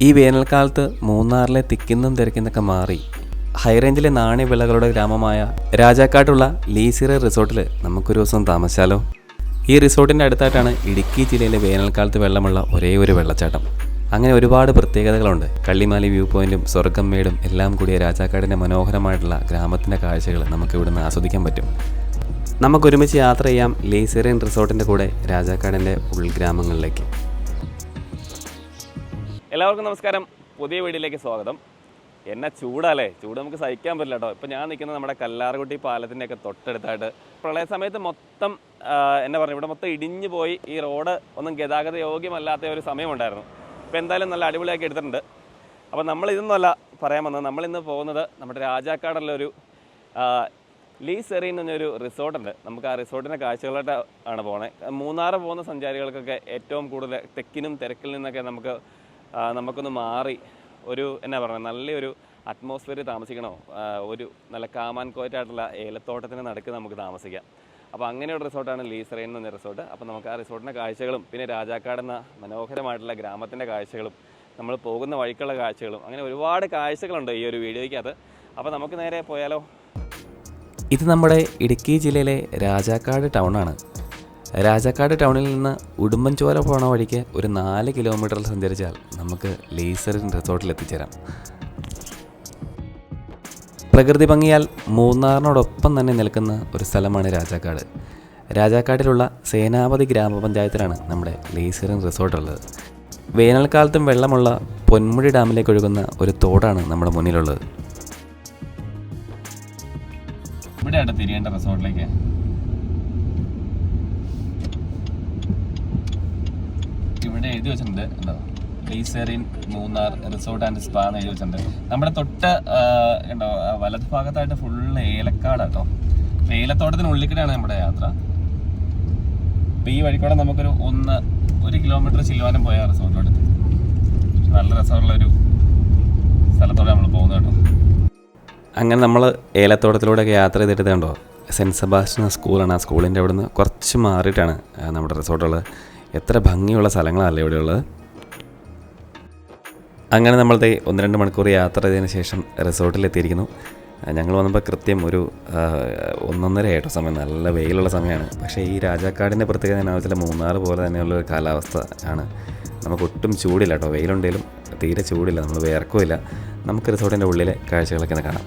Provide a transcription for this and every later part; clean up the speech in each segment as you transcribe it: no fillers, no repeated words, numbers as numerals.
ഈ വേനൽക്കാലത്ത് മൂന്നാറിലെ തിക്കിന്നും തിരക്കിന്നൊക്കെ മാറി ഹൈറേഞ്ചിലെ നാണ്യവിളകളുടെ ഗ്രാമമായ രാജാക്കാടുള്ള ലീസിറ റിസോർട്ടിൽ നമുക്കൊരു ദിവസം താമസിച്ചാലോ? ഈ റിസോർട്ടിൻ്റെ അടുത്തായിട്ടാണ് ഇടുക്കി ജില്ലയിലെ വേനൽക്കാലത്ത് വെള്ളമുള്ള ഒരേ ഒരു വെള്ളച്ചാട്ടം. അങ്ങനെ ഒരുപാട് പ്രത്യേകതകളുണ്ട്. കള്ളിമാലി വ്യൂ പോയിന്റും സ്വർഗ്ഗം മേടും എല്ലാം കൂടിയ രാജാക്കാടിൻ്റെ മനോഹരമായിട്ടുള്ള ഗ്രാമത്തിൻ്റെ കാഴ്ചകൾ നമുക്ക് ഇവിടുന്ന് ആസ്വദിക്കാൻ പറ്റും. നമുക്കൊരുമിച്ച് യാത്ര ചെയ്യാം ലീസിറിയൻ റിസോർട്ടിൻ്റെ കൂടെ രാജാക്കാടിൻ്റെ ഉൾഗ്രാമങ്ങളിലേക്ക്. എല്ലാവർക്കും നമസ്കാരം. പുതിയ വീഡിയോയിലേക്ക് സ്വാഗതം. എന്നെ ചൂടല്ലേ, ചൂട് നമുക്ക് സഹിക്കാൻ പറ്റില്ല കേട്ടോ. ഇപ്പോൾ ഞാൻ നിൽക്കുന്നത് നമ്മുടെ കല്ലാർകുട്ടി പാലത്തിൻ്റെയൊക്കെ തൊട്ടടുത്തായിട്ട്. പ്രളയ സമയത്ത് മൊത്തം എന്നാ പറഞ്ഞു, ഇവിടെ മൊത്തം ഇടിഞ്ഞു പോയി ഈ റോഡ് ഒന്നും ഗതാഗത യോഗ്യമല്ലാത്ത ഒരു സമയമുണ്ടായിരുന്നു. ഇപ്പോൾ എന്തായാലും നല്ല അടിപൊളിയാക്കി എടുത്തിട്ടുണ്ട്. അപ്പോൾ നമ്മളിതൊന്നുമല്ല പറയാൻ വന്നത്. നമ്മളിന്ന് പോകുന്നത് നമ്മുടെ രാജാക്കാടുള്ളൊരു ലീസെറിൻ എന്നൊരു റിസോർട്ടുണ്ട്. നമുക്ക് ആ റിസോർട്ടിൻ്റെ കാഴ്ചകളായിട്ട് ആണ് പോകുന്നത്. മൂന്നാർ പോകുന്ന സഞ്ചാരികൾക്കൊക്കെ ഏറ്റവും കൂടുതൽ തെക്കിനും തിരക്കിൽ നിന്നൊക്കെ നമുക്കൊന്ന് മാറി ഒരു എന്നാ പറയുക, നല്ലൊരു അറ്റ്മോസ്ഫിയറിൽ താമസിക്കണോ, ഒരു നല്ല കാമാൻ കോയറ്റായിട്ടുള്ള ഏലത്തോട്ടത്തിന് നടുക്ക് നമുക്ക് താമസിക്കാം. അപ്പോൾ അങ്ങനെ ഒരു റിസോർട്ടാണ് ലീസെറിൻ എന്ന റിസോർട്ട്. അപ്പോൾ നമുക്ക് ആ റിസോർട്ടിൻ്റെ കാഴ്ചകളും പിന്നെ രാജാക്കാടെന്ന മനോഹരമായിട്ടുള്ള ഗ്രാമത്തിൻ്റെ കാഴ്ചകളും നമ്മൾ പോകുന്ന വഴിക്കുള്ള കാഴ്ചകളും അങ്ങനെ ഒരുപാട് കാഴ്ചകളുണ്ട് ഈ ഒരു വീഡിയോയ്ക്കകത്ത്. അപ്പോൾ നമുക്ക് നേരെ പോയാലോ? ഇത് നമ്മുടെ ഇടുക്കി ജില്ലയിലെ രാജാക്കാട് ടൗണാണ്. രാജാക്കാട് ടൗണിൽ നിന്ന് ഉടുമ്പൻചോല പോണ വഴിക്ക് ഒരു 4 കിലോമീറ്ററിൽ സഞ്ചരിച്ചാൽ നമുക്ക് ലീസെറിൻ റിസോർട്ടിൽ എത്തിച്ചേരാം. പ്രകൃതി ഭംഗിയാൽ മൂന്നാറിനോടൊപ്പം തന്നെ നിൽക്കുന്ന ഒരു സ്ഥലമാണ് രാജാക്കാട്. രാജാക്കാടിലുള്ള സേനാപതി ഗ്രാമപഞ്ചായത്തിലാണ് നമ്മുടെ ലീസെറിൻ റിസോർട്ടുള്ളത്. വേനൽക്കാലത്തും വെള്ളമുള്ള പൊന്മുടി ഡാമിലേക്ക് ഒഴുകുന്ന ഒരു തോടാണ് നമ്മുടെ മുന്നിലുള്ളത്. ഇവിടെയാണ് തിരിയേണ്ട റിസോർട്ടിലേക്ക്. ഇവിടെ എഴുതി വെച്ചിട്ടുണ്ട് ഉണ്ടോ, ലീസെറിൻ മൂന്നാർ റിസോർട്ട് ആൻഡ് സ്പാ എന്ന് എഴുതി വെച്ചിട്ടുണ്ട്. നമ്മുടെ തൊട്ട് ഉണ്ടോ വലത് ഭാഗത്തായിട്ട് ഫുള്ള് ഏലക്കാടാട്ടോ. ഏലത്തോട്ടത്തിന് ഉള്ളിക്കിടെയാണ് നമ്മുടെ യാത്ര. അപ്പോൾ ഈ വഴിക്കൂടെ നമുക്കൊരു 1 കിലോമീറ്റർ ചില്ലുവാനും പോയ റിസോർട്ടിലോട്ട് നല്ല രസമുള്ളൊരു സ്ഥലത്തോടെ നമ്മൾ പോകുന്നത് കേട്ടോ. അങ്ങനെ നമ്മൾ ഏലത്തോട്ടത്തിലൂടെയൊക്കെ യാത്ര ചെയ്തിട്ട് കണ്ടോ, സെൻറ്റ് സെബാസ്റ്റ്യൻ സ്കൂളാണ്. ആ സ്കൂളിൻ്റെ അവിടെ നിന്ന് കുറച്ച് മാറിയിട്ടാണ് നമ്മുടെ റിസോർട്ടുള്ളത്. എത്ര ഭംഗിയുള്ള സ്ഥലങ്ങളല്ലേ ഇവിടെയുള്ളത്. അങ്ങനെ നമ്മളത് 1-2 മണിക്കൂർ യാത്ര ചെയ്തതിന് ശേഷം റിസോർട്ടിലെത്തിയിരിക്കുന്നു. ഞങ്ങൾ വന്നപ്പോൾ കൃത്യം ഒരു 1-1.5 ആയിട്ടോ സമയം. നല്ല വെയിലുള്ള സമയമാണ്. പക്ഷേ ഈ രാജാക്കാടിൻ്റെ പ്രത്യേകത എന്നാ വെച്ചാൽ മൂന്നാർ പോലെ തന്നെയുള്ളൊരു കാലാവസ്ഥ ആണ്. നമുക്ക് ഒട്ടും ചൂടില്ല കേട്ടോ. വെയിലുണ്ടെങ്കിലും തീരെ ചൂടില്ല, നമ്മൾ വേർക്കുമില്ല. നമുക്ക് റിസോർട്ടിൻ്റെ ഉള്ളിലെ കാഴ്ചകളൊക്കെ ഒന്ന് കാണാം.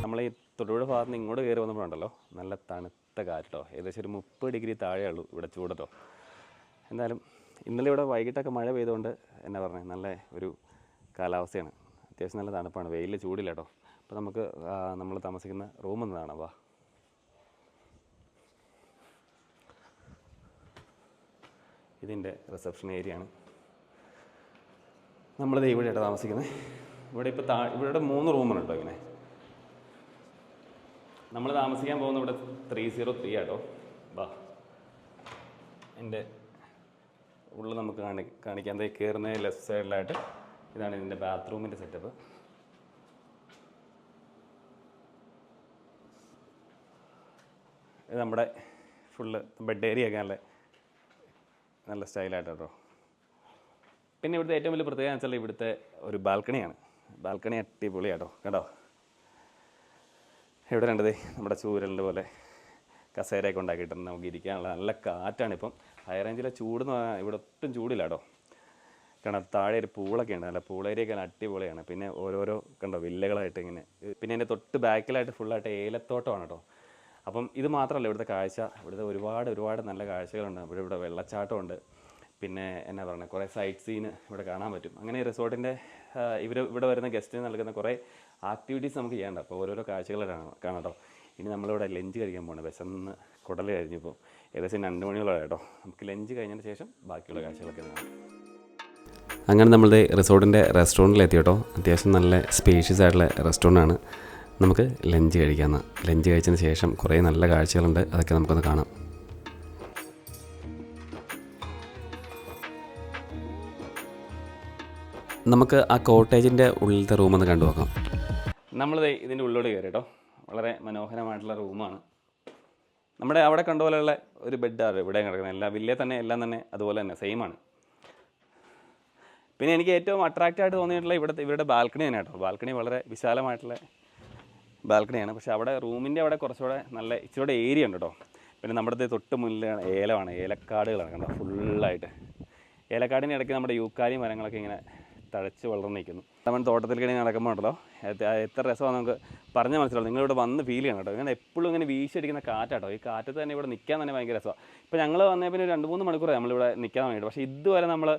നമ്മൾ ഈ തൊടുപുഴ ഭാഗത്ത് നിന്ന് ഇങ്ങോട്ട് കയറി വന്നപ്പോഴുണ്ടല്ലോ നല്ല തണുത്ത കാറ്റോ. ഏകദേശം ഒരു 30 ഡിഗ്രി താഴെ ഉള്ളൂ ഇവിടെ ചൂടട്ടോ. എന്നാലും ഇന്നലെ ഇവിടെ വൈകിട്ടൊക്കെ മഴ പെയ്തുകൊണ്ട് എന്നാ പറഞ്ഞത്, നല്ല ഒരു കാലാവസ്ഥയാണ്. അത്യാവശ്യം നല്ല തണുപ്പാണ്, വെയിലിൽ ചൂടില്ല കേട്ടോ. അപ്പോൾ നമുക്ക് നമ്മൾ താമസിക്കുന്ന റൂം എന്നതാണ്. വാ, ഇതിൻ്റെ റിസപ്ഷൻ ഏരിയ ആണ്. നമ്മളിത് ഇവിടെയാണ് താമസിക്കുന്നത്. ഇവിടെ ഇപ്പോൾ ഇവിടെ 3 റൂമാണ് കേട്ടോ. ഇങ്ങനെ നമ്മൾ താമസിക്കാൻ പോകുന്ന ഇവിടെ 303 ആട്ടോ. വാ, എൻ്റെ ഉള്ളിൽ നമുക്ക് കാണിക്കാൻ കയറുന്ന ലെഫ്റ്റ് സൈഡിലായിട്ട് ഇതാണ് ഇതിൻ്റെ ബാത്റൂമിൻ്റെ സെറ്റപ്പ്. ഇത് നമ്മുടെ ഫുള്ള് ബെഡ് ഏരിയ ഒക്കെ നല്ല സ്റ്റൈലായിട്ട് കേട്ടോ. പിന്നെ ഇവിടുത്തെ ഏറ്റവും വലിയ പ്രത്യേകത എന്ന് വെച്ചാൽ ഇവിടുത്തെ ഒരു ബാൽക്കണിയാണ്. ബാൽക്കണി അടിപൊളിയാട്ടോ. കേട്ടോ, ഇവിടെ കണ്ടത് നമ്മുടെ ചൂരലിൻ്റെ പോലെ കസേരയൊക്കെ ഉണ്ടാക്കിയിട്ടുണ്ട്. നമുക്ക് ഇരിക്കാനുള്ള നല്ല കാറ്റാണിപ്പം. ഹൈ റേഞ്ചിലെ ചൂടെന്ന് പറഞ്ഞാൽ ഇവിടെ ഒട്ടും ചൂടില്ല കേട്ടോ. കാരണം താഴെ ഒരു പൂളൊക്കെ ഉണ്ട്, നല്ല പൂൾ ഏരിയയൊക്കെ അടിപൊളിയാണ്. പിന്നെ ഓരോരോ കണ്ടോ വില്ലകളായിട്ട് ഇങ്ങനെ. പിന്നെ എൻ്റെ തൊട്ട് ബാക്കിലായിട്ട് ഫുള്ളായിട്ട് ഏലത്തോട്ടമാണ് കേട്ടോ. അപ്പം ഇത് മാത്രമല്ല ഇവിടുത്തെ കാഴ്ച. ഇവിടുത്തെ ഒരുപാട് നല്ല കാഴ്ചകളുണ്ട്. ഇവിടെ വെള്ളച്ചാട്ടമുണ്ട്. പിന്നെ എന്നാ പറയുക, കുറേ സൈറ്റ് സീന് ഇവിടെ കാണാൻ പറ്റും. അങ്ങനെ റിസോർട്ടിൻ്റെ ഇവിടെ വരുന്ന ഗസ്റ്റിന് നൽകുന്ന കുറേ ആക്ടിവിറ്റീസ് നമുക്ക് ചെയ്യേണ്ട. അപ്പോൾ ഓരോരോ കാഴ്ചകൾ കാണാം കേട്ടോ. ഇനി നമ്മളിവിടെ ലഞ്ച് കഴിക്കാൻ പോകണം. വിശന്ന് കുടൽ കഴിഞ്ഞപ്പോൾ ഏകദേശം 2 മണിയോളം കേട്ടോ. നമുക്ക് ലഞ്ച് കഴിഞ്ഞതിന് ശേഷം ബാക്കിയുള്ള കാഴ്ചകളൊക്കെ കാണാം. അങ്ങനെ നമ്മളുടെ റിസോർട്ടിൻ്റെ റെസ്റ്റോറൻറ്റിലെത്തി കേട്ടോ. അത്യാവശ്യം നല്ല സ്പേഷ്യസ് ആയിട്ടുള്ള റെസ്റ്റോറൻ്റാണ്. നമുക്ക് ലഞ്ച് കഴിക്കാമെന്ന്. ലഞ്ച് കഴിച്ചതിന് ശേഷം കുറേ നല്ല കാഴ്ചകളുണ്ട്, അതൊക്കെ നമുക്കൊന്ന് കാണാം. നമുക്ക് ആ കോട്ടേജിൻ്റെ ഉള്ളിലത്തെ റൂമൊന്ന് കണ്ടു നോക്കാം. നമ്മളിത് ഇതിൻ്റെ ഉള്ളിലോട്ട് കയറി കേട്ടോ. വളരെ മനോഹരമായിട്ടുള്ള റൂമാണ്. നമ്മുടെ അവിടെ കണ്ട പോലെയുള്ള ഒരു ബെഡാണ് ഇവിടെ കിടക്കുന്നത്. എല്ലാ വില്ലയിൽ തന്നെ എല്ലാം തന്നെ അതുപോലെ തന്നെ സെയിമാണ്. പിന്നെ എനിക്ക് ഏറ്റവും അട്രാക്റ്റായിട്ട് തോന്നിയിട്ടുള്ള ഇവരുടെ ബാൽക്കണി തന്നെ കേട്ടോ. ബാൽക്കണി വളരെ വിശാലമായിട്ടുള്ള ബാൽക്കണിയാണ്. പക്ഷേ അവിടെ റൂമിൻ്റെ അവിടെ കുറച്ചുകൂടെ നല്ല ഇച്ചിരി ഏരിയ ഉണ്ട് കേട്ടോ. പിന്നെ നമ്മുടെ തൊട്ട് മുന്നിലാണ് ഏലമാണ്, ഏലക്കാടുകളാണ് കണ്ടോ ഫുള്ളായിട്ട്. ഏലക്കാടിന് ഇടയ്ക്ക് നമ്മുടെ യൂക്കാലി മരങ്ങളൊക്കെ ഇങ്ങനെ തഴച്ച് വളർന്ന് നിൽക്കുന്നു. നമ്മൾ തോട്ടത്തിൽ കിണി നടക്കുമ്പോൾ ഉണ്ടല്ലോ എത്ര രസമാണ് നമുക്ക് പറഞ്ഞാൽ മനസ്സിലാവും. നിങ്ങളിവിടെ വന്ന് ഫീൽ ചെയ്യണം കേട്ടോ. ഇങ്ങനെ എപ്പോഴും ഇങ്ങനെ വീശിയടിക്കുന്ന കാറ്റാട്ടോ. ഈ കാറ്റത്ത് തന്നെ ഇവിടെ നിൽക്കാൻ തന്നെ ഭയങ്കര രസമാണ്. ഇപ്പോൾ ഞങ്ങൾ വന്നേ പിന്നെ 2-3 മണിക്കൂറായി നമ്മളിവിടെ നിൽക്കാൻ വേണ്ടിയിട്ട്. പക്ഷേ ഇതുവരെ നമ്മൾ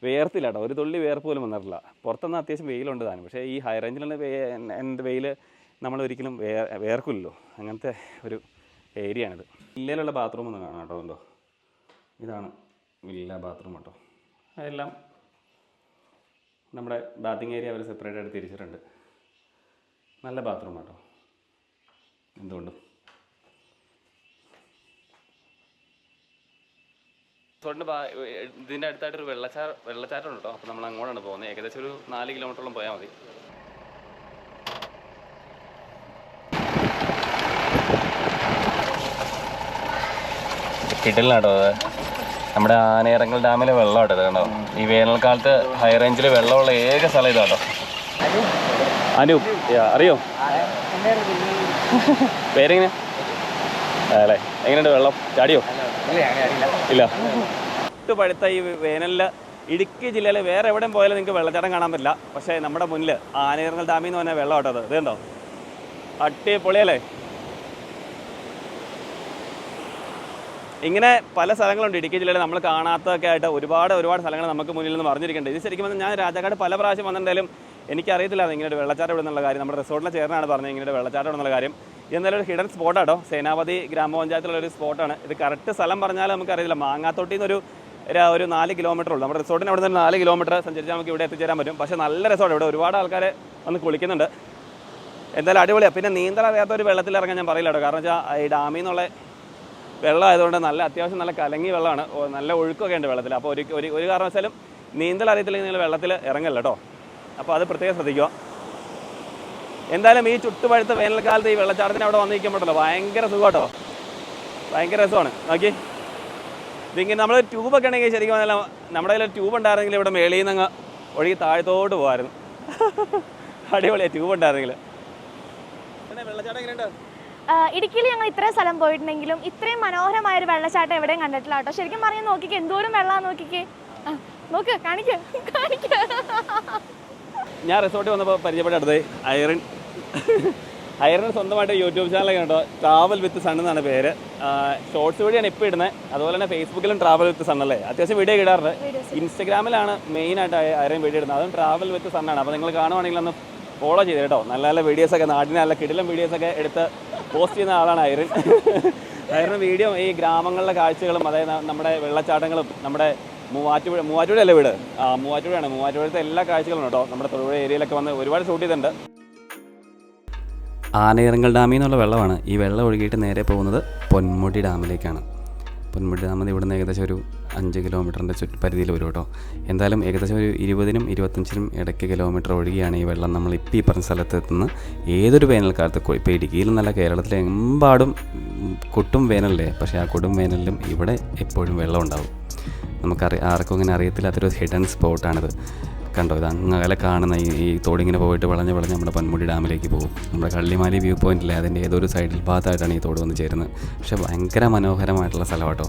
വേർത്തില്ല കേട്ടോ. ഒരു തുള്ളി വേർപ്പ് പോലും വന്നിട്ടില്ല. പുറത്തുനിന്ന് അത്യാവശ്യം വെയിലുണ്ട് താനും. പക്ഷേ ഈ ഹൈ റേഞ്ചിലുള്ള വെയിൽ നമ്മളൊരിക്കലും വേർക്കില്ലല്ലോ. അങ്ങനത്തെ ഒരു ഏരിയയാണിത്. വില്ലയിലുള്ള ബാത്റൂം ഒന്ന് കാണാം കേട്ടോ. ഉണ്ടോ, ഇതാണ് വില്ല ബാത്റൂം കേട്ടോ. അതെല്ലാം നമ്മുടെ ബാത്തിങ് ഏരിയ അവർ സെപ്പറേറ്റ് ആയിട്ട് തിരിച്ചിട്ടുണ്ട്. നല്ല ബാത്റൂം കേട്ടോ എന്തുകൊണ്ടും. ഇതിൻ്റെ അടുത്തായിട്ടൊരു വെള്ളച്ചാട്ടം ഉണ്ട് കേട്ടോ. അപ്പോൾ നമ്മൾ അങ്ങോട്ടാണ് പോകുന്നത്. ഏകദേശം ഒരു 4 കിലോമീറ്ററോളം പോയാൽ മതി. കിടലിനാട്ടോ അത് നമ്മുടെ ആനയിറങ്ങൽ ഡാമിലെ വെള്ളമാട്ടോ ഇത് കണ്ടോ. ഈ വേനൽക്കാലത്ത് ഹൈ റേഞ്ചിൽ വെള്ളമുള്ള ഏക സ്ഥലം ഇതാട്ടോ. അനൂപ് അറിയോ? പേരെങ്ങനെ അല്ലേ? എങ്ങനെയുണ്ട് വെള്ളം? ചാടിയോ? ഇല്ല. പഴുത്ത ഈ വേനലിൽ ഇടുക്കി ജില്ലയിൽ വേറെ എവിടെയും പോയാലും നിങ്ങൾക്ക് വെള്ളച്ചാട്ടം കാണാൻ പറ്റില്ല. പക്ഷേ നമ്മുടെ മുന്നിൽ ആനയിറങ്ങൽ ഡാമിൽ നിന്ന് പറഞ്ഞാൽ വെള്ളം കേട്ടോ. അത് ഇതുണ്ടോ, അടിപൊളിയല്ലേ? ഇങ്ങനെ പല സ്ഥലങ്ങളുണ്ട് ഇടുക്കി ജില്ലയിൽ നമ്മൾ കാണാത്തതൊക്കെ ആയിട്ട്. ഒരുപാട് സ്ഥലങ്ങൾ നമുക്ക് മുന്നിൽ നിന്ന് പറഞ്ഞിരിക്കുന്നുണ്ട്. ഇത് ശരിക്കും ഞാൻ രാജാക്കാട് പല പ്രാവശ്യം വന്നിട്ടുണ്ടെങ്കിലും എനിക്കറിയത്തില്ല ഇങ്ങനെ ഒരു വെള്ളച്ചാട്ടം ഇടുന്നുള്ള കാര്യം. നമ്മുടെ റിസോർട്ടിലെ ചേർന്നാണ് പറഞ്ഞത് ഇങ്ങനെ ഒരു വെള്ളച്ചാട്ടം ഇടുന്നുള്ള കാര്യം. ഇതെന്തായാലും ഒരു ഹിഡൻ സ്പോട്ടാട്ടോ. സേനാപതി ഗ്രാമപഞ്ചായത്തിലുള്ളൊരു സ്പോട്ടാണ് ഇത്. കറക്റ്റ് സ്ഥലം പറഞ്ഞാൽ നമുക്കറിയില്ല. മാങ്ങാത്തൊട്ടിയിൽ നിന്ന് ഒരു 4 കിലോമീറ്റർ ഉള്ളൂ. നമ്മുടെ റിസോർട്ടിന് അവിടെ നിന്ന് 4 കിലോമീറ്റർ സഞ്ചരിച്ചാൽ നമുക്ക് ഇവിടെ എത്തിച്ചേരാൻ പറ്റും. പക്ഷേ നല്ല രസമാണ്. ഇവിടെ ഒരുപാട് ആൾക്കാർ വന്ന് കുളിക്കുന്നുണ്ട്. എന്തായാലും അടിപൊളിയാണ്. പിന്നെ നീന്തൽ അറിയാത്ത ഒരു വെള്ളത്തിൽ ഇറങ്ങാൻ ഞാൻ പറയില്ല കേട്ടോ. കാരണം വെച്ചാൽ ഈ ഡാമിൽ നിന്നുള്ള വെള്ളം ആയതുകൊണ്ട് നല്ല അത്യാവശ്യം നല്ല കലങ്ങി വെള്ളമാണ്. നല്ല ഒഴുക്കൊക്കെ ഉണ്ട് വെള്ളത്തിൽ. അപ്പോൾ ഒരു കാരണവശാലും നീന്തൽ അറിയത്തില്ലെങ്കിൽ നിങ്ങൾ വെള്ളത്തിൽ ഇറങ്ങല്ല കേട്ടോ. അപ്പോൾ അത് പ്രത്യേകം ശ്രദ്ധിക്കുക. എന്തായാലും ഈ ചുട്ടുപഴുത്ത വേനൽക്കാലത്ത് ഈ വെള്ളച്ചാട്ടത്തിന് അവിടെ വന്ന് നിൽക്കുമ്പോഴല്ലോ ഭയങ്കര സുഖം കേട്ടോ. ഭയങ്കര രസമാണ്. നോക്കി ഇതിങ്ങനെ നമ്മൾ ട്യൂബൊക്കെ ഉണ്ടെങ്കിൽ ശരിക്കും പറഞ്ഞാൽ നമ്മുടെ കയ്യിൽ ട്യൂബ് ഉണ്ടായിരുന്നെങ്കിൽ ഇവിടെ മേളിൽ നിന്ന് അങ്ങ് ഒഴുകി താഴത്തോട്ട് പോകുമായിരുന്നു. അടിപൊളിയാണ് ട്യൂബ് ഉണ്ടായിരുന്നെങ്കിൽ. വെള്ളച്ചാട്ടം എങ്ങനെയുണ്ട്? ഇടുക്കിയിൽ ഞങ്ങൾ ഇത്രയും സ്ഥലം പോയിട്ടുണ്ടെങ്കിലും ഇത്രയും മനോഹരമായ ഒരു വെള്ളച്ചാട്ടം എവിടെയും കണ്ടിട്ടില്ല കേട്ടോ. ശരിക്കും പറഞ്ഞാൽ നോക്കിക്കേ, എന്തോരം വെള്ളമാണ് നോക്കിക്കേ. നോക്ക്, കാണിക്ക. ഞാൻ റിസോർട്ടിൽ വന്നപ്പോൾ പരിചയപ്പെട്ട അടുത്ത് ഐറിൻ സ്വന്തമായിട്ട് യൂട്യൂബ് ചാനലൊക്കെ ഉണ്ടോ. ട്രാവൽ വിത്ത് സൺ എന്നാണ് പേര്. ഷോർട്സ് വീഡിയോയാണ് ഇപ്പോൾ ഇടുന്നത്. അതുപോലെ തന്നെ ഫേസ്ബുക്കിലും ട്രാവൽ വിത്ത് സൺ അല്ലേ അത്യാവശ്യം വീഡിയോ ഇടാറുണ്ട്. ഇൻസ്റ്റഗ്രാമിലാണ് മെയിനായിട്ട് ഐറിൻ വീഡിയോ ഇടുന്നത്. അതും ട്രാവൽ വിത്ത് സൺ ആണ്. അപ്പോൾ നിങ്ങൾ കാണുവാണെങ്കിൽ ഒന്ന് ഫോളോ ചെയ്ത് കേട്ടോ. നല്ല നല്ല വീഡിയോസൊക്കെ, നാടിന് നല്ല കിടിലം വീഡിയോസൊക്കെ എടുത്ത് പോസ്റ്റ് ചെയ്യുന്ന ആളാണ് ഐറിൻ. ഐറിൻ വീഡിയോ ഈ ഗ്രാമങ്ങളിലെ കാഴ്ചകളും അതായത് നമ്മുടെ വെള്ളച്ചാട്ടങ്ങളും നമ്മുടെ മൂവാറ്റുപുഴ അല്ലേ വീട്? മൂവാറ്റുപുഴയാണ്. മൂവാറ്റുപുഴത്തെ എല്ലാ കാഴ്ചകളും കേട്ടോ. നമ്മുടെ തൊടുപുഴ ഏരിയയിലൊക്കെ വന്ന് ഒരുപാട് ഷൂട്ട് ചെയ്തിട്ടുണ്ട്. ആനയിറങ്ങൽ ഡാമിൽ നിന്നുള്ള വെള്ളമാണ്. ഈ വെള്ളം ഒഴുകിയിട്ട് നേരെ പോകുന്നത് പൊന്മുടി ഡാമിലേക്കാണ്. പൊന്മുടി ഡാമിൽ ഇവിടുന്ന് ഏകദേശം ഒരു 5 കിലോമീറ്ററിൻ്റെ ചുറ്റുപരിധിയിൽ വരും കേട്ടോ. എന്തായാലും ഏകദേശം ഒരു 20-നും 25-നും ഇടയ്ക്ക് കിലോമീറ്റർ ഒഴുകിയാണ് ഈ വെള്ളം നമ്മൾ ഇപ്പോൾ ഈ പറഞ്ഞ സ്ഥലത്ത് എത്തുന്നത്. ഏതൊരു വേനൽക്കാലത്ത് ഇപ്പോൾ ഇടുക്കിയിൽ നിന്നല്ല കേരളത്തിലെ എമ്പാടും കൊട്ടും വേനലല്ലേ. പക്ഷേ ആ കൊടും വേനലിലും ഇവിടെ എപ്പോഴും വെള്ളം ഉണ്ടാവും. ആർക്കും അങ്ങനെ അറിയത്തില്ലാത്തൊരു ഹിഡൻ സ്പോട്ടാണിത്. കണ്ടോ, ഇത് അങ്ങനെ കാണുന്ന ഈ തോടിങ്ങനെ പോയിട്ട് വളഞ്ഞ് നമ്മുടെ പൊന്മുടി ഡാമിലേക്ക് പോകും. നമ്മുടെ കള്ളിമാലി വ്യൂ പോയിന്റിലെ അതിൻ്റെ ഏതൊരു സൈഡിൽ ഭാഗത്തായിട്ടാണ് ഈ തോട് വന്ന് ചേരുന്നത്. പക്ഷേ ഭയങ്കര മനോഹരമായിട്ടുള്ള സ്ഥലം കേട്ടോ.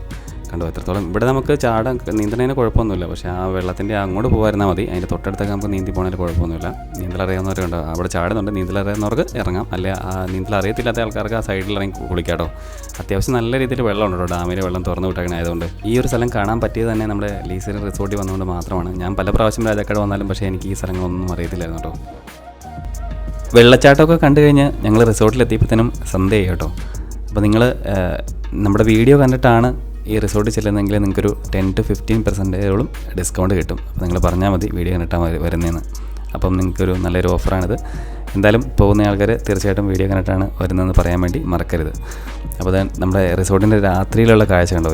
കണ്ടോ എത്രത്തോളം. ഇവിടെ നമുക്ക് നീന്തണതിന് കുഴപ്പമൊന്നുമില്ല. പക്ഷേ ആ വെള്ളത്തിൻ്റെ അങ്ങോട്ട് പോകാതിരുന്നാൽ മതി. അതിൻ്റെ തൊട്ടടുത്തൊക്കെ നമുക്ക് നീന്തി പോകുന്നതിന് കുഴപ്പമൊന്നുമില്ല. നീന്തൽ അറിയാവുന്നവരുണ്ട് അവിടെ ചാടുന്നുണ്ട്. നീന്തൽ അറിയാവുന്നവർക്ക് ഇറങ്ങാം. അല്ലെ നീന്തൽ അറിയത്തില്ലാത്ത ആൾക്കാർക്ക് ആ സൈഡിൽ ഇറങ്ങി കുളിക്കാട്ടോ. അത്യാവശ്യം നല്ല രീതിയിൽ വെള്ളമുണ്ട് കേട്ടോ. ഡാമിലെ വെള്ളം തുറന്നു വിട്ടങ്ങനെ ആയതുകൊണ്ട് ഈ ഒരു സ്ഥലം കാണാൻ പറ്റിയത് തന്നെ നമ്മുടെ ലീസർ റിസോർട്ടിൽ വന്നുകൊണ്ട് മാത്രമാണ്. ഞാൻ പല പ്രാവശ്യം രാജാക്കാട് വന്നാലും പക്ഷേ എനിക്ക് ഈ സ്ഥലങ്ങളൊന്നും അറിയത്തില്ലായിരുന്നു കേട്ടോ. വെള്ളച്ചാട്ടമൊക്കെ കണ്ടു കഴിഞ്ഞ് ഞങ്ങൾ റിസോർട്ടിലെത്തിയപ്പോഴത്തേനും സന്ധ്യ കേട്ടോ. അപ്പോൾ നിങ്ങൾ നമ്മുടെ വീഡിയോ കണ്ടിട്ടാണ് ഈ റിസോർട്ടിൽ ചെല്ലുന്നെങ്കിൽ നിങ്ങൾക്കൊരു 10-15% ഡിസ്കൗണ്ട് കിട്ടും. അപ്പോൾ നിങ്ങൾ പറഞ്ഞാൽ മതി വീഡിയോ കണ്ടിട്ടാണ് വരുന്നതെന്ന്. അപ്പം നിങ്ങൾക്കൊരു നല്ലൊരു ഓഫറാണിത്. എന്തായാലും പോകുന്ന ആൾക്കാർ തീർച്ചയായിട്ടും വീഡിയോ കണ്ടിട്ടാണ് വരുന്നതെന്ന് പറയാൻ വേണ്ടി മറക്കരുത്. അപ്പോൾ നമ്മുടെ റിസോർട്ടിൻ്റെ രാത്രിയിലുള്ള കാഴ്ച കണ്ടോ.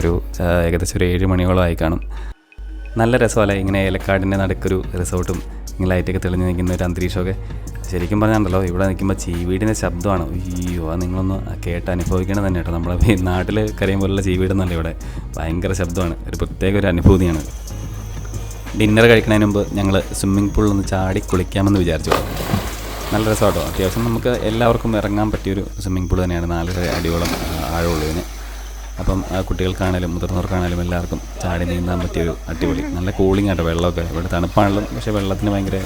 ഏകദേശം ഒരു 7 മണിയോളം ആയി കാണും. നല്ല രസമല്ലേ ഇങ്ങനെ ഏലക്കാടിൻ്റെ നടുക്കൊരു റിസോർട്ടും ഇങ്ങനെ ലൈറ്റൊക്കെ തെളിഞ്ഞ് നിൽക്കുന്ന ഒരു അന്തരീക്ഷമൊക്കെ ശരിക്കും പറഞ്ഞാണ്ടല്ലോ ഇവിടെ നിൽക്കുമ്പോൾ ചീവീടിൻ്റെ ശബ്ദമാണ്. അയ്യോ അത് നിങ്ങളൊന്ന് കേട്ട് അനുഭവിക്കണം തന്നെ കേട്ടോ. നമ്മളെ നാട്ടിൽ കരയും പോലുള്ള ചീവീടെന്നല്ല ഇവിടെ ഭയങ്കര ശബ്ദമാണ്. ഒരു പ്രത്യേക ഒരു അനുഭൂതിയാണ്. ഡിന്നർ കഴിക്കുന്നതിന് മുമ്പ് ഞങ്ങൾ സ്വിമ്മിംഗ് പൂളിലൊന്ന് ചാടി കുളിക്കാമെന്ന് വിചാരിച്ചു. നല്ല രസമാട്ടോ. അത്യാവശ്യം നമുക്ക് എല്ലാവർക്കും ഇറങ്ങാൻ പറ്റിയൊരു സ്വിമ്മിംഗ് പൂൾ തന്നെയാണ്. 4 അടിയോളം ആഴമുള്ളതിന്. അപ്പം കുട്ടികൾക്കാണേലും മുതിർന്നവർക്കാണേലും എല്ലാവർക്കും ചാടി നീന്താൻ പറ്റിയൊരു അടിപൊളി നല്ല കൂളിംഗ് ആട്ടോ. വെള്ളമൊക്കെ ഇവിടെ തണുപ്പാണല്ലോ, പക്ഷേ വെള്ളത്തിന് ഭയങ്കര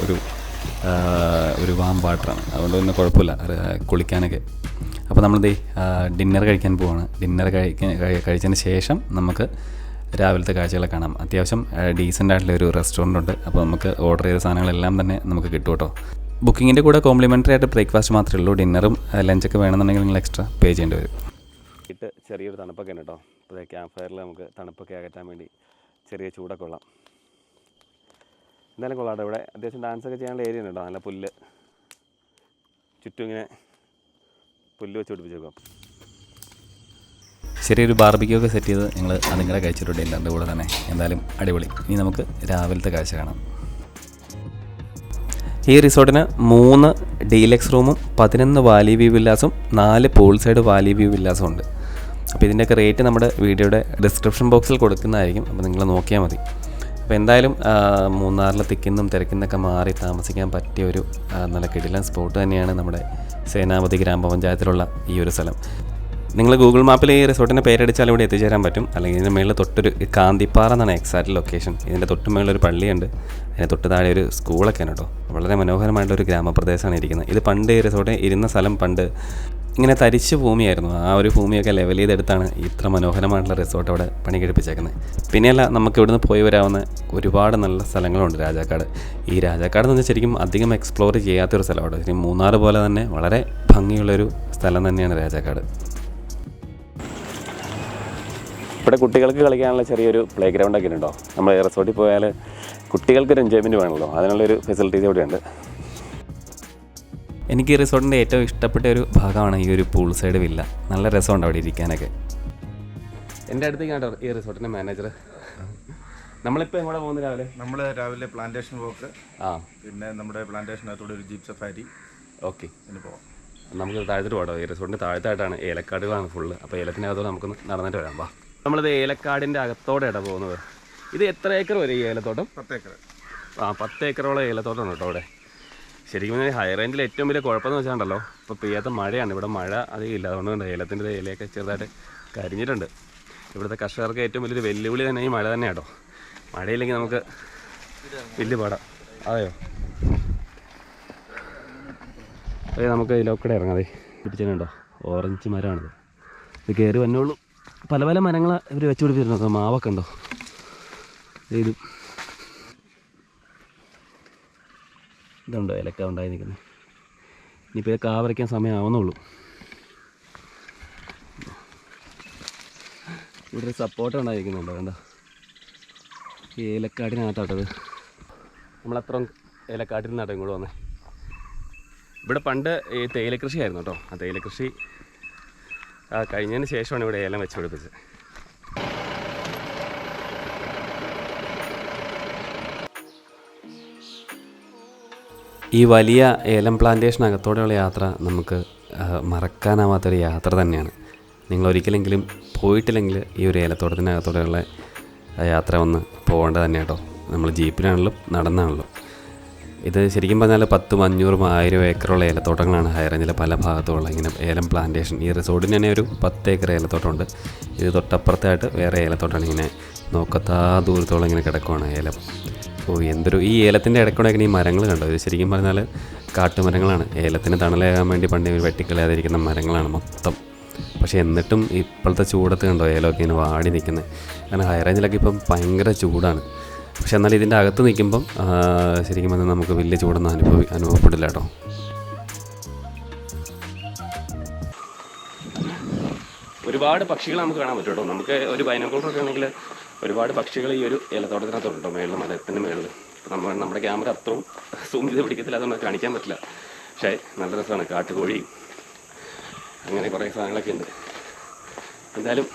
ഒരു വാം വാട്ടറാണ്. അതുകൊണ്ട് തന്നെ കുഴപ്പമില്ല കുളിക്കാനൊക്കെ. അപ്പോൾ നമ്മളിത് ഡിന്നർ കഴിക്കാൻ പോവാണ്. ഡിന്നർ കഴിച്ചതിന് ശേഷം നമുക്ക് രാവിലത്തെ കാഴ്ചകളെ കാണാം. അത്യാവശ്യം ഡീസൻ്റ് ആയിട്ടുള്ള ഒരു റെസ്റ്റോറൻ്റ് ഉണ്ട്. അപ്പോൾ നമുക്ക് ഓർഡർ ചെയ്ത സാധനങ്ങളെല്ലാം തന്നെ നമുക്ക് കിട്ടും കേട്ടോ. ബുക്കിങ്ങിൻ്റെ കൂടെ കോംപ്ലിമെൻ്ററി ആയിട്ട് ബ്രേക്ക്ഫാസ്റ്റ് മാത്രമേ ഉള്ളൂ. ഡിന്നറും ലഞ്ചൊക്കെ വേണമെന്നുണ്ടെങ്കിൽ നിങ്ങൾ എക്സ്ട്രാ പേ ചെയ്യേണ്ടി വരും. ചെറിയൊരു തണുപ്പൊക്കെ ഉണ്ട് കേട്ടോ. അപ്പോൾ ക്യാമ്പ് ഫയറിൽ നമുക്ക് തണുപ്പൊക്കെ അകറ്റാൻ വേണ്ടി ചെറിയ ചൂടൊക്കെ കൊള്ളാം. എന്തായാലും കൊള്ളാം. ഇവിടെ അത്യാവശ്യം ഡാൻസൊക്കെ ചെയ്യാനുള്ള ഏരിയ ഉണ്ട് കേട്ടോ. നല്ല പുല്ല് ചുറ്റും ഇങ്ങനെ പുല്ല് വെച്ച് പിടിപ്പിച്ചേക്കാം. ചെറിയൊരു ബാർബിക്യൂ ഒക്കെ സെറ്റ് ചെയ്ത് ഞങ്ങൾ അതിങ്ങനെ കഴിച്ചിട്ടുണ്ട് ഡിന്നറിൻ്റെ കൂടെ തന്നെ. എന്തായാലും അടിപൊളി. ഇനി നമുക്ക് രാവിലത്തെ കാഴ്ച കാണാം. ഈ റിസോർട്ടിന് 3 ഡീലക്സ് റൂമും 11 വാലി വ്യൂ വില്ലാസും 4 പൂൾ സൈഡ് വാലി വ്യൂ വില്ലാസും ഉണ്ട്. അപ്പോൾ ഇതിൻ്റെയൊക്കെ റേറ്റ് നമ്മുടെ വീഡിയോയുടെ ഡിസ്ക്രിപ്ഷൻ ബോക്സിൽ കൊടുക്കുന്നതായിരിക്കും. അപ്പോൾ നിങ്ങൾ നോക്കിയാൽ മതി. അപ്പോൾ എന്തായാലും മൂന്നാറിൽ തിക്കുന്നും തിരക്കുന്നൊക്കെ മാറി താമസിക്കാൻ പറ്റിയ ഒരു നല്ല കിടിലൻ സ്പോട്ട് തന്നെയാണ് നമ്മുടെ സേനാപതി ഗ്രാമപഞ്ചായത്തിലുള്ള ഈ ഒരു സ്ഥലം. നിങ്ങൾ ഗൂഗിൾ മാപ്പിൽ ഈ റിസോർട്ടിൻ്റെ പേരടിച്ചാൽ ഇവിടെ എത്തിച്ചേരാൻ പറ്റും. അല്ലെങ്കിൽ ഇതിൻ്റെ മേളിൽ തൊട്ടൊരു കാന്തിപ്പാറ എന്നാണ് എക്സാക്റ്റ് ലൊക്കേഷൻ. ഇതിൻ്റെ തൊട്ട് മേളിലൊരു പള്ളിയുണ്ട്. അതിന് തൊട്ട് താഴെ ഒരു സ്കൂളൊക്കെയാണ് കേട്ടോ. വളരെ മനോഹരമായിട്ടൊരു ഗ്രാമപ്രദേശമാണ് ഇരിക്കുന്നത്. ഇത് പണ്ട് ഈ റിസോർട്ട് ഇരുന്ന സ്ഥലം പണ്ട് ഇങ്ങനെ തരിശ് ഭൂമിയായിരുന്നു. ആ ഒരു ഭൂമിയൊക്കെ ലെവൽ ചെയ്തെടുത്താണ് ഇത്ര മനോഹരമായിട്ടുള്ള റിസോർട്ട് അവിടെ പണി കഴിപ്പിച്ചേക്കുന്നത്. പിന്നെയല്ല, നമുക്ക് ഇവിടുന്ന് പോയി വരാവുന്ന ഒരുപാട് നല്ല സ്ഥലങ്ങളുണ്ട്. രാജാക്കാട്, ഈ രാജാക്കാട് എന്ന് വെച്ചാൽ ശരിക്കും അധികം എക്സ്പ്ലോർ ചെയ്യാത്തൊരു സ്ഥലമാണ്. ശരിക്കും മൂന്നാർ പോലെ തന്നെ വളരെ ഭംഗിയുള്ളൊരു സ്ഥലം തന്നെയാണ് രാജാക്കാട്. ഇവിടെ കുട്ടികൾക്ക് കളിക്കാനുള്ള ചെറിയൊരു പ്ലേ ഗ്രൗണ്ടൊക്കെ ഉണ്ടോ. നമ്മൾ റിസോർട്ടിൽ പോയാൽ കുട്ടികൾക്കൊരു എൻജോയ്മെൻറ്റ് വേണമല്ലോ, അതിനുള്ളൊരു ഫെസിലിറ്റീസ് ഇവിടെയുണ്ട്. എനിക്ക് ഈ റിസോർട്ടിൻ്റെ ഏറ്റവും ഇഷ്ടപ്പെട്ട ഒരു ഭാഗമാണ് ഈ ഒരു പൂൾ സൈഡ് വില്ല. നല്ല രസമുണ്ട് അവിടെ ഇരിക്കാനൊക്കെ. എൻ്റെ അടുത്തേക്കാണ് ഈ റിസോർട്ടിൻ്റെ മാനേജർ. നമ്മളിപ്പോൾ എങ്ങോട്ടാണ് പോകുന്നത് രാവിലെ? നമ്മൾ രാവിലെ പ്ലാന്റേഷൻ വോക്ക്, പിന്നെ നമ്മുടെ പ്ലാന്റേഷനകത്തൂടെ ഒരു ജീപ്പ് സഫാരി. ഓക്കെ, ഇനി പോവാം. നമുക്ക് താഴത്തോട്ട് പോകട്ടോ. ഈ റിസോർട്ടിൻ്റെ താഴത്തായിട്ടാണ് ഏലക്കാടുകളാണ് ഫുള്ള്. അപ്പോൾ ഏലത്തിനകത്തോടെ നമുക്കൊന്ന് നടന്നിട്ട് വരാം. വാ, നമ്മളിത് ഏലക്കാടിൻ്റെ അകത്തോടെയാണ് പോകുന്നത്. ഇത് എത്ര ഏക്കർ വരെ ഈ ഏലത്തോട്ടം? 10 ഏക്കർ. 10 ഏക്കറോളം ഏലത്തോട്ടമാണ് കേട്ടോ അവിടെ. ശരിക്കും പറഞ്ഞാൽ ഹൈ റേഞ്ചിൽ ഏറ്റവും വലിയ കുഴപ്പമെന്ന് വെച്ചാണ്ടല്ലോ, ഇപ്പോൾ പെയ്യാത്ത മഴയാണ്. ഇവിടെ മഴ അധികം ഇല്ല. അതുകൊണ്ട് ഏലത്തിൻ്റെ ഇലയൊക്കെ ചെറുതായിട്ട് കരിഞ്ഞിട്ടുണ്ട്. ഇവിടുത്തെ കർഷകർക്ക് ഏറ്റവും വലിയൊരു വെല്ലുവിളി തന്നെ ഈ മഴ തന്നെ കേട്ടോ. മഴയില്ലെങ്കിൽ നമുക്ക് വലിയ പാടാം. അതെയോ? അതെ, നമുക്ക് ഇതിലൊക്കെ ഇറങ്ങാതെ പിടിച്ചിട്ടുണ്ടോ. ഓറഞ്ച് മരമാണിത്. ഇത് കയറി വന്നോളൂ. പല പല മരങ്ങൾ ഇവർ വെച്ച് പിടിപ്പിച്ചിട്ടുണ്ടോ. മാവൊക്കെ ഉണ്ടോ ഇത്. ഇതുണ്ടോ ഇലക്ക ഉണ്ടായി നിൽക്കുന്നത്. ഇനിയിപ്പോൾ ഇത് കാ വരയ്ക്കാൻ സമയമാവുന്നുള്ളൂ. ഇവിടെ സപ്പോർട്ട് ഉണ്ടായിരിക്കുന്നുണ്ടോ? വേണ്ട, ഈ ഏലക്കാടിനകത്താട്ടത്. നമ്മളത്രയും ഏലക്കാട്ടിൽ നിന്നാട്ടോ ഇങ്ങോട്ട് വന്നേ. ഇവിടെ പണ്ട് ഈ തേയിലക്കൃഷിയായിരുന്നു കേട്ടോ. ആ തേയിലക്കൃഷി കഴിഞ്ഞതിന് ശേഷമാണ് ഇവിടെ ഏലം വെച്ച് പിടിപ്പിച്ചത്. ഈ വലിയ ഏലം പ്ലാന്റേഷനകത്തോടെയുള്ള യാത്ര നമുക്ക് മറക്കാനാവാത്തൊരു യാത്ര തന്നെയാണ്. നിങ്ങളൊരിക്കലെങ്കിലും പോയിട്ടില്ലെങ്കിൽ ഈ ഒരു ഏലത്തോട്ടത്തിനകത്തോടെയുള്ള യാത്ര ഒന്ന് പോകേണ്ടത് തന്നെ കേട്ടോ. നമ്മൾ ജീപ്പിനാണല്ലോ നടന്നാണല്ലോ. ഇത് ശരിക്കും പറഞ്ഞാൽ 10, 500, 1000 ഏക്കറുള്ള ഏലത്തോട്ടങ്ങളാണ് ഹൈ റേഞ്ചിലെ പല ഭാഗത്തുള്ള ഇങ്ങനെ ഏലം പ്ലാന്റേഷൻ. ഈ റിസോർട്ടിന് തന്നെ ഒരു 10 ഏക്കർ ഏലത്തോട്ടമുണ്ട്. ഇത് തൊട്ടപ്പുറത്തായിട്ട് വേറെ ഏലത്തോട്ടമാണ്. ഇങ്ങനെ നോക്കത്താ ദൂരത്തോളം ഇങ്ങനെ കിടക്കുവാണ് ഏലം. ഈ ഏലത്തിൻ്റെ ഇടയ്ക്കൂടെ ഈ മരങ്ങൾ കണ്ടോ. ഇത് ശരിക്കും പറഞ്ഞാൽ കാട്ടുമരങ്ങളാണ്. ഏലത്തിന് തണലേകാൻ വേണ്ടി പണ്ട് വെട്ടിക്കളയാതിരിക്കുന്ന മരങ്ങളാണ് മൊത്തം. പക്ഷേ എന്നിട്ടും ഇപ്പോഴത്തെ ചൂടത്ത് കണ്ടോ ഏലമൊക്കെ ഇങ്ങനെ വാടി നിൽക്കുന്നത്. കാരണം ഹൈ റേഞ്ചിലൊക്കെ ഇപ്പം ഭയങ്കര ചൂടാണ്. പക്ഷെ എന്നാൽ ഇതിൻ്റെ അകത്ത് നിൽക്കുമ്പം ശരിക്കും പറഞ്ഞാൽ നമുക്ക് വലിയ ചൂടൊന്നും അനുഭവപ്പെടില്ല കേട്ടോ. ഒരുപാട് പക്ഷികൾ നമുക്ക് കാണാൻ പറ്റും കേട്ടോ. നമുക്ക് ഒരു ബൈനോക്കുലറൊക്കെ ആണെങ്കിൽ ഒരുപാട് പക്ഷികൾ ഈ ഒരു ഏലത്തോട്ടത്തിനകത്തുണ്ടോ, മേളിൽ മരത്തിൻ്റെ മേളിൽ. നമ്മുടെ ക്യാമറ അത്രയും സൂം ചെയ്ത് പിടിക്കത്തില്ല, അതൊന്നും കാണിക്കാൻ പറ്റില്ല. പക്ഷേ നല്ല രസമാണ്. കാട്ടുകോഴി അങ്ങനെ കുറേ സാധനങ്ങളൊക്കെ ഉണ്ട്. എന്തായാലും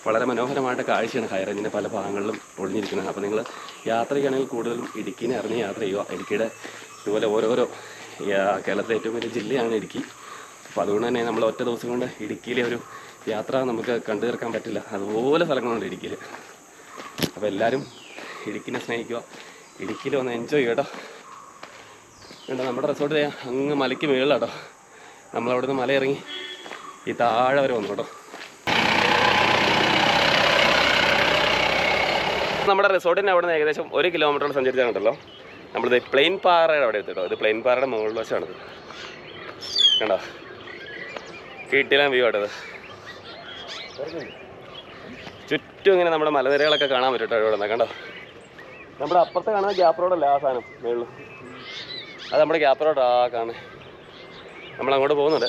വളരെ മനോഹരമായിട്ട് കാഴ്ചയാണ് ഹൈ റേഞ്ചിൻ്റെ പല ഭാഗങ്ങളിലും ഒളിഞ്ഞിരിക്കുന്നത്. അപ്പോൾ നിങ്ങൾ യാത്ര ചെയ്യുകയാണെങ്കിൽ കൂടുതലും ഇടുക്കിനെ അറിഞ്ഞ് യാത്ര ചെയ്യുക. ഇടുക്കിയുടെ ഇതുപോലെ ഓരോരോ കേരളത്തിലെ ഏറ്റവും വലിയ ജില്ലയാണ് ഇടുക്കി. അപ്പോൾ അതുകൊണ്ട് തന്നെ നമ്മൾ ഒറ്റ ദിവസം കൊണ്ട് ഇടുക്കിയിലെ ഒരു യാത്ര നമുക്ക് കണ്ടു തീർക്കാൻ പറ്റില്ല. അതുപോലെ സ്ഥലങ്ങളുണ്ട് ഇടുക്കിയിൽ. അപ്പോൾ എല്ലാവരും ഇടുക്കിനെ സ്നേഹിക്കുക, ഇടുക്കിയിൽ വന്ന് എൻജോയ് ചെയ്യുക കേട്ടോ. വേണ്ട നമ്മുടെ റിസോർട്ട് അങ്ങ് മലയ്ക്ക് മുകളിലാട്ടോ. നമ്മളവിടെ നിന്ന് മല ഇറങ്ങി ഈ താഴെ വരെ വന്നു കേട്ടോ. നമ്മുടെ റിസോർട്ടിൻ്റെ അവിടെ നിന്ന് ഏകദേശം 1 കിലോമീറ്ററോളം സഞ്ചരിച്ചാണല്ലോ നമ്മളിത് പ്ലെയിൻ പാറയുടെ അവിടെ എത്തിട്ടോ. ഇത് പ്ലെയിൻ പാറയുടെ മുകളിൽ വശമാണിത് കണ്ടോ. കിട്ടില്ല വ്യൂ ആട്ടത്. ചുറ്റും ഇങ്ങനെ നമ്മുടെ മലനിരകളൊക്കെ കാണാൻ പറ്റും കേട്ടോ ഇവിടെ നിന്ന് കണ്ടോ. നമ്മുടെ അപ്പുറത്ത് കാണുന്ന ഗ്യാപ്പ് റോഡല്ല ആ സാധനം മുകളിൽ, അത് നമ്മുടെ ഗ്യാപ്പ് റോഡാ കാണുന്നത്. നമ്മളങ്ങോട്ട് പോകുന്നുണ്ട്.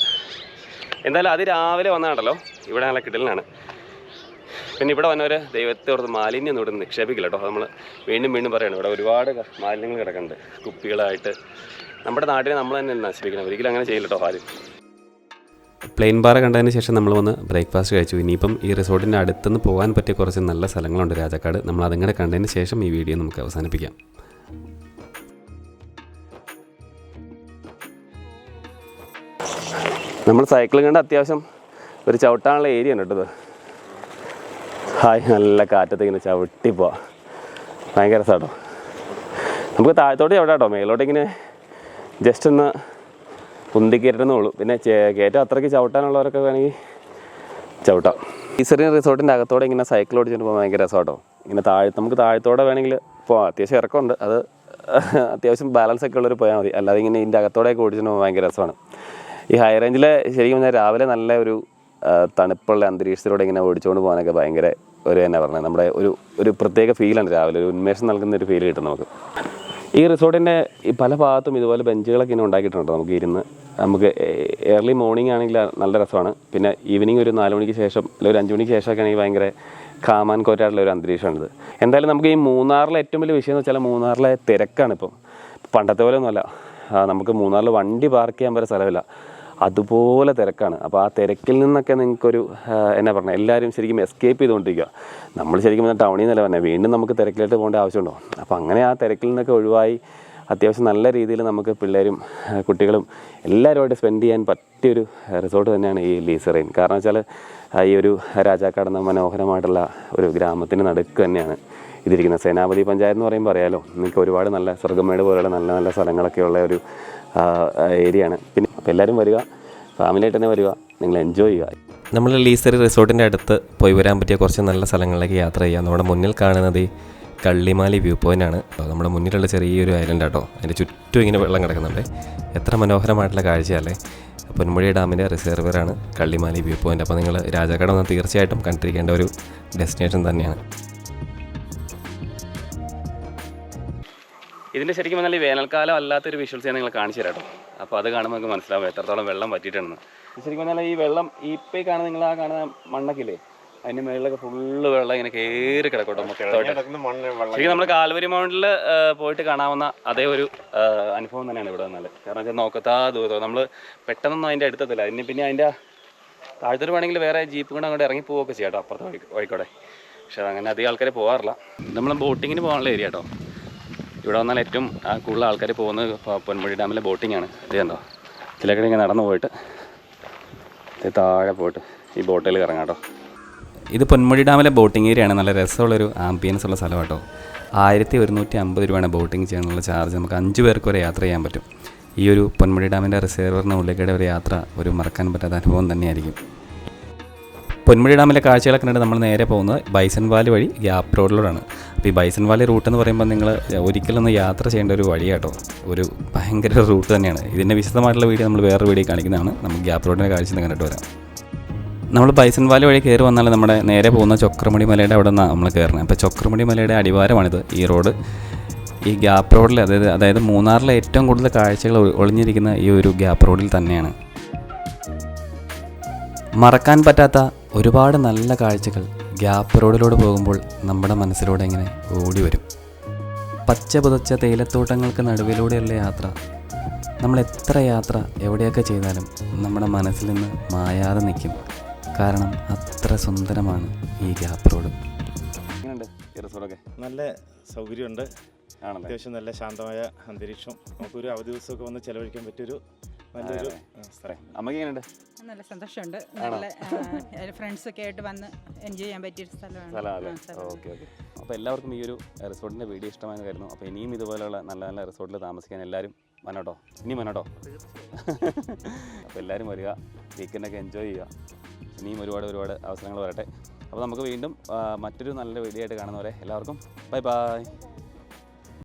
എന്തായാലും അത് രാവിലെ വന്നാണല്ലോ ഇവിടെ നല്ല കിടലിനാണ്. പിന്നെ ഇവിടെ വന്നവർ ദൈവത്തെ ഓർത്ത് മാലിന്യം ഇവിടെ നിക്ഷേപിക്കില്ല കേട്ടോ. നമ്മൾ വീണ്ടും വീണ്ടും പറയണം, ഇവിടെ ഒരുപാട് മാലിന്യങ്ങൾ കിടക്കുന്നുണ്ട് കുപ്പികളായിട്ട്. നമ്മുടെ നാട്ടിനെ നമ്മൾ തന്നെ നശിപ്പിക്കണം, ഒരിക്കലും അങ്ങനെ ചെയ്യില്ല കേട്ടോ ആരും. പ്ലെയിൻ പാറ കണ്ടതിന് ശേഷം നമ്മൾ വന്ന് ബ്രേക്ക്ഫാസ്റ്റ് കഴിച്ചു. ഇനിയിപ്പം ഈ റിസോർട്ടിൻ്റെ അടുത്തുനിന്ന് പോകാൻ പറ്റിയ കുറച്ച് നല്ല സ്ഥലങ്ങളുണ്ട് രാജാക്കാട്. നമ്മൾ അതും കൂടെ കണ്ടതിന് ശേഷം ഈ വീഡിയോ നമുക്ക് അവസാനിപ്പിക്കാം. നമ്മൾ സൈക്കിൾ കണ്ട് അത്യാവശ്യം ഒരു ചവിട്ടാനുള്ള ഏരിയ ഉണ്ട് കേട്ടത്. ഹായ്, നല്ല കാറ്റത്ത് ഇങ്ങനെ ചവിട്ടി പോവാം, ഭയങ്കര രസമാട്ടോ. നമുക്ക് താഴത്തോട്ട് ചവിട്ടാം കേട്ടോ, മേലോട്ടിങ്ങനെ ജസ്റ്റ് ഒന്ന് കുന്തിക്കയറ്റുന്നേ ഉള്ളൂ. പിന്നെ കയറ്റം അത്രയ്ക്ക് ചവിട്ടാനുള്ളവരൊക്കെ വേണമെങ്കിൽ ചവിട്ടാം. ഈ ചെറിയ റിസോർട്ടിൻ്റെ അകത്തോടെ ഇങ്ങനെ സൈക്കിൾ ഓടിച്ചിട്ട് പോകാൻ ഭയങ്കര രസമാട്ടോ. ഇങ്ങനെ നമുക്ക് താഴത്തോടെ വേണമെങ്കിൽ പോകാം, അത്യാവശ്യം ഇറക്കമുണ്ട്. അത് അത്യാവശ്യം ബാലൻസ് ഒക്കെ ഉള്ളവർ പോയാൽ മതി. അല്ലാതെ ഇങ്ങനെ ഇതിൻ്റെ അകത്തോടെയൊക്കെ ഓടിച്ചിട്ട് പോകാൻ ഭയങ്കര രസമാണ്. ഈ ഹൈ റേഞ്ചിൽ ശരിക്കും പറഞ്ഞാൽ രാവിലെ നല്ല ഒരു തണുപ്പുള്ള അന്തരീക്ഷത്തിലൂടെ ഇങ്ങനെ ഓടിച്ചുകൊണ്ട് പോകാനൊക്കെ ഭയങ്കര എന്നാ പറഞ്ഞത് നമ്മുടെ ഒരു പ്രത്യേക ഫീലാണ്. രാവിലെ ഒരു ഉന്മേഷം നൽകുന്ന ഒരു ഫീൽ കിട്ടും നമുക്ക്. ഈ റിസോർട്ടിൻ്റെ ഈ പല ഭാഗത്തും ഇതുപോലെ ബെഞ്ചുകളൊക്കെ ഇങ്ങനെ ഉണ്ടാക്കിയിട്ടുണ്ട്. നമുക്ക് ഇരുന്ന് നമുക്ക് ഏർലി മോർണിംഗ് ആണെങ്കിൽ നല്ല രസമാണ്. പിന്നെ ഈവനിങ് ഒരു 4 മണിക്ക് ശേഷം അല്ലെങ്കിൽ ഒരു 5 മണിക്ക് ശേഷമൊക്കെ ആണെങ്കിൽ ഭയങ്കര കാമാൻ കോറ്റായിട്ടുള്ള ഒരു അന്തരീക്ഷമാണിത്. എന്തായാലും നമുക്ക് ഈ മൂന്നാറിലെ ഏറ്റവും വലിയ വിഷയം എന്ന് വെച്ചാൽ മൂന്നാറിലെ തിരക്കാണ്. ഇപ്പം പണ്ടത്തെ പോലെ ഒന്നുമല്ല. നമുക്ക് മൂന്നാറിൽ വണ്ടി പാർക്ക് ചെയ്യാൻ വരെ സ്ഥലമില്ല, അതുപോലെ തിരക്കാണ്. അപ്പോൾ ആ തിരക്കിൽ നിന്നൊക്കെ നിങ്ങൾക്കൊരു എന്നാ പറഞ്ഞാൽ എല്ലാവരും ശരിക്കും എസ്കേപ്പ് ചെയ്തുകൊണ്ടിരിക്കുക. നമ്മൾ ശരിക്കും ടൗണിൽ നിന്നല്ല പറഞ്ഞാൽ വീണ്ടും നമുക്ക് തിരക്കിലോട്ട് പോകേണ്ട ആവശ്യമുണ്ടോ. അപ്പോൾ അങ്ങനെ ആ തിരക്കിൽ നിന്നൊക്കെ ഒഴിവായി അത്യാവശ്യം നല്ല രീതിയിൽ നമുക്ക് പിള്ളേരും കുട്ടികളും എല്ലാവരുമായിട്ട് സ്പെൻഡ് ചെയ്യാൻ പറ്റിയൊരു റിസോർട്ട് തന്നെയാണ് ഈ ലീസ് റെയിൻ. കാരണം വെച്ചാൽ ഈ ഒരു രാജാക്കാട് എന്ന മനോഹരമായിട്ടുള്ള ഒരു ഗ്രാമത്തിന് നടുക്ക് തന്നെയാണ് ഇതിരിക്കുന്നത്. സേനാപതി പഞ്ചായത്ത് എന്ന് പറയുമ്പോൾ അറിയാലോ, നിങ്ങൾക്ക് ഒരുപാട് നല്ല സ്വർഗ്ഗമേട് പോലെയുള്ള നല്ല നല്ല സ്ഥലങ്ങളൊക്കെ ഉള്ള ഒരു ഏരിയയാണ്. പിന്നെ അപ്പോൾ എല്ലാവരും വരിക, ഫാമിലിയായിട്ട് തന്നെ വരിക, നിങ്ങൾ എൻജോയ് ചെയ്യുക. നമ്മൾ ലീസറി റിസോർട്ടിൻ്റെ അടുത്ത് പോയി വരാൻ പറ്റിയ കുറച്ച് നല്ല സ്ഥലങ്ങളിലേക്ക് യാത്ര ചെയ്യാം. നമ്മുടെ മുന്നിൽ കാണുന്നത് ഈ കള്ളിമാലി വ്യൂ പോയിൻ്റാണ്. നമ്മുടെ മുന്നിലുള്ള ചെറിയൊരു ഐലൻഡ് ആട്ടോ. അതിൻ്റെ ചുറ്റും ഇങ്ങനെ വെള്ളം കിടക്കുന്നുണ്ട്. എത്ര മനോഹരമായിട്ടുള്ള കാഴ്ചയല്ലേ. പൊന്മുഴി ഡാമിൻ്റെ റിസർവറാണ് കള്ളിമാലി വ്യൂ പോയിൻ്റ്. അപ്പോൾ നിങ്ങൾ രാജാക്കാട് വന്ന് തീർച്ചയായിട്ടും കണ്ടിരിക്കേണ്ട ഒരു ഡെസ്റ്റിനേഷൻ തന്നെയാണ്. ഇതിൻ്റെ ശരിക്കും പറഞ്ഞാൽ ഈ വേനൽക്കാലം അല്ലാത്തൊരു വിഷ്വൽസ് ഞാൻ നിങ്ങൾ കാണിച്ചു തരാം കേട്ടോ. അപ്പോൾ അത് കാണുമ്പോൾ നമുക്ക് മനസ്സിലാവും എത്രത്തോളം വെള്ളം പറ്റിയിട്ടുണ്ടെന്ന്. ശരിക്കും പറഞ്ഞാൽ ഈ വെള്ളം ഇപ്പോൾ ഈ കാണുന്ന നിങ്ങൾ ആ കാണുന്ന മണ്ണൊക്കില്ലേ, അതിൻ്റെ മുകളിലൊക്കെ ഫുള്ള് വെള്ളം ഇങ്ങനെ കയറി കിടക്കട്ടോ മൊത്തമായിട്ട്. ശരിക്കും നമ്മൾ കാൽവരി മൗണ്ടിൽ പോയിട്ട് കാണാവുന്ന അതേ ഒരു അനുഭവം തന്നെയാണ് ഇവിടെ വന്നാൽ. കാരണം വെച്ചാൽ നോക്കത്താ ദൂരം നമ്മൾ പെട്ടെന്നൊന്നും അതിൻ്റെ അടുത്തെത്തില്ല. പിന്നെ അതിൻ്റെ താഴത്തോട്ട് വേണമെങ്കിൽ വേറെ ജീപ്പ് കൊണ്ട് അങ്ങോട്ട് ഇറങ്ങി പോവുകയൊക്കെ ചെയ്യാം കേട്ടോ, അപ്പുറത്ത് വഴിക്കൂടെ. പക്ഷേ അങ്ങനെ അധികം ആൾക്കാർ പോകാറില്ല. നമ്മൾ ബോട്ടിങ്ങിന് പോകാനുള്ള ഏരിയ കേട്ടോ. ഇവിടെ വന്നാൽ ഏറ്റവും കൂടുതൽ ആൾക്കാർ പോകുന്നത് പൊന്മുഴി ഡാമിലെ ബോട്ടിംഗ് ആണ്. ഇത് കണ്ടോ, ഇതിലൊക്കെ ഇങ്ങനെ നടന്നു പോയിട്ട് താഴെ പോയിട്ട് ഈ ബോട്ടിൽ ഇറങ്ങാം കേട്ടോ. ഇത് പൊന്മുഴി ഡാമിലെ ബോട്ടിംഗ് ഏരിയയാണ്. നല്ല രസമുള്ളൊരു ആംബിയൻസ് ഉള്ള സ്ഥലം കേട്ടോ. 1150 രൂപയാണ് ബോട്ടിംഗ് ചെയ്യാനുള്ള ചാർജ്. നമുക്ക് 5 പേർക്ക് വരെ യാത്ര ചെയ്യാൻ പറ്റും. ഈ ഒരു പൊന്മുഴി ഡാമിൻ്റെ റിസർവറിന് ഉള്ളിലേക്കിടെ ഒരു യാത്ര ഒരു മറക്കാൻ പറ്റാത്ത അനുഭവം തന്നെയായിരിക്കും. പൊന്മുഴി ഡാമിലെ കാഴ്ചകളൊക്കെ കണ്ടിട്ട് നമ്മൾ നേരെ പോകുന്നത് ബൈസൺ വാലി വഴി ഗ്യാപ്പ് റോഡിലൂടെയാണ്. അപ്പോൾ ഈ ബൈസൺ വാലി റൂട്ട് എന്ന് പറയുമ്പോൾ നിങ്ങൾ ഒരിക്കലൊന്ന് യാത്ര ചെയ്യേണ്ട ഒരു വഴിയാട്ടോ. ഒരു ഭയങ്കര റൂട്ട് തന്നെയാണ്. ഇതിൻ്റെ വിശദമായിട്ടുള്ള വീഡിയോ നമ്മൾ വേറൊരു വീഡിയോ കാണിക്കുന്നതാണ്. നമുക്ക് ഗ്യാപ്പ് റോഡിൻ്റെ കാഴ്ച കണ്ടിട്ട് വരാം. നമ്മൾ ബൈസൺ വാലി വഴി കയറി വന്നാൽ നമ്മുടെ നേരെ പോകുന്ന ചൊക്രമുടി മലയുടെ അവിടെ നിന്നാണ് നമ്മൾ കയറുന്നത്. അപ്പോൾ ചൊക്രമുടി മലയുടെ അടിവാരമാണിത് ഈ റോഡ്. ഈ ഗ്യാപ്പ് റോഡിൽ അതായത് മൂന്നാറിലെ ഏറ്റവും കൂടുതൽ കാഴ്ചകൾ ഒളിഞ്ഞിരിക്കുന്ന ഈ ഒരു ഗ്യാപ്പ് റോഡിൽ തന്നെയാണ്. മറക്കാൻ പറ്റാത്ത ഒരുപാട് നല്ല കാഴ്ചകൾ ഗ്യാപ്പ് റോഡിലൂടെ പോകുമ്പോൾ നമ്മുടെ മനസ്സിലൂടെ ഇങ്ങനെ ഓടി വരും. പച്ച പുതച്ച തേയിലത്തോട്ടങ്ങൾക്ക് നടുവിലൂടെയുള്ള യാത്ര. നമ്മൾ എത്ര യാത്ര എവിടെയൊക്കെ ചെയ്താലും നമ്മുടെ മനസ്സിൽ നിന്ന് മായാതെ നിൽക്കും. കാരണം അത്ര സുന്ദരമാണ് ഈ ഗ്യാപ്പ് റോഡ്. എങ്ങനെയുണ്ട് ഈ റിസോർട്ടൊക്കെ? നല്ല സൗകര്യമുണ്ട്. ആണല്ലേ? അത്യാവശ്യം നല്ല ശാന്തമായ അന്തരീക്ഷം. നമുക്കൊരു അവധി ദിവസമൊക്കെ വന്ന് ചെലവഴിക്കാൻ പറ്റിയൊരു നല്ലൊരു സ്ഥലം. അമ്മയ്ക്ക് എങ്ങനെയുണ്ട്? നല്ല സന്തോഷമുണ്ട്. നല്ല ഫ്രണ്ട്സൊക്കെ ആയിട്ട് വന്ന് എൻജോയ് ചെയ്യാൻ പറ്റിയൊരു സ്ഥലമാണ്. Okay okay. അപ്പോൾ എല്ലാവർക്കും ഈ ഒരു റിസോർട്ടിൻ്റെ വീഡിയോ ഇഷ്ടമായെന്ന് കരുതുന്നു. അപ്പോൾ ഇനിയും ഇതുപോലെയുള്ള നല്ല നല്ല റിസോർട്ടിൽ താമസിക്കാൻ എല്ലാവരും വന്നോട്ടോ, ഇനിയും വന്നോട്ടോ. അപ്പോൾ എല്ലാവരും വരിക, വീക്കെൻഡൊക്കെ എൻജോയ് ചെയ്യുക. ഇനിയും ഒരുപാട് ഒരുപാട് അവസരങ്ങൾ വരട്ടെ. അപ്പോൾ നമുക്ക് വീണ്ടും മറ്റൊരു നല്ല വീഡിയോ ആയിട്ട് കാണുന്നവരെ എല്ലാവർക്കും ബൈ ബൈ.